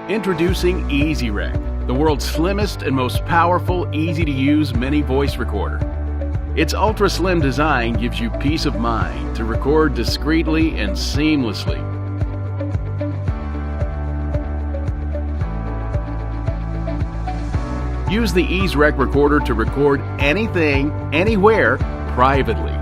Introducing iZYREC, the world's slimmest and most powerful, easy-to-use mini voice recorder. Its ultra-slim design gives you peace of mind to record discreetly and seamlessly. Use the iZYREC recorder to record anything, anywhere, privately.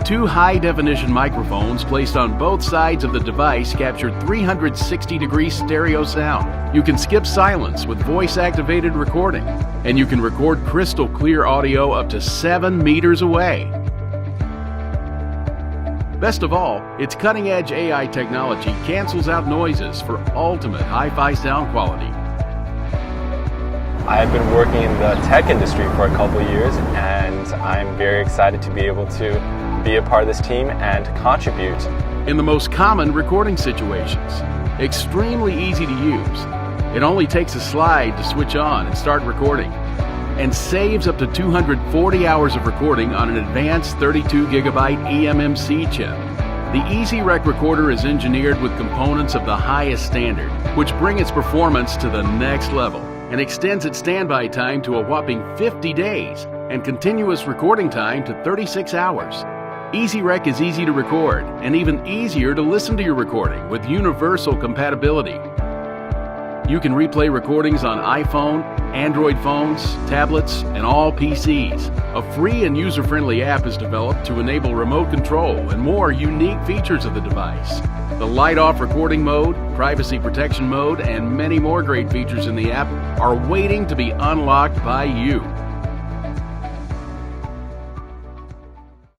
2 high-definition microphones placed on both sides of the device capture 360-degree stereo sound. You can skip silence with voice-activated recording, and you can record crystal clear audio up to 7 meters away. Best of all, its cutting-edge AI technology cancels out noises for ultimate hi-fi sound quality. I've been working in the tech industry for a couple of years, and I'm very excited to be able to be a part of this team and contribute. In the most common recording situations, extremely easy to use. It only takes a slide to switch on and start recording, and saves up to 240 hours of recording on an advanced 32GB EMMC chip. The iZYREC recorder is engineered with components of the highest standard, which bring its performance to the next level, and extends its standby time to a whopping 50 days and continuous recording time to 36 hours. iZYREC is easy to record and even easier to listen to your recording with universal compatibility. You can replay recordings on iPhone, Android phones, tablets, and all PCs. A free and user-friendly app is developed to enable remote control and more unique features of the device. The light-off recording mode, privacy protection mode, and many more great features in the app are waiting to be unlocked by you.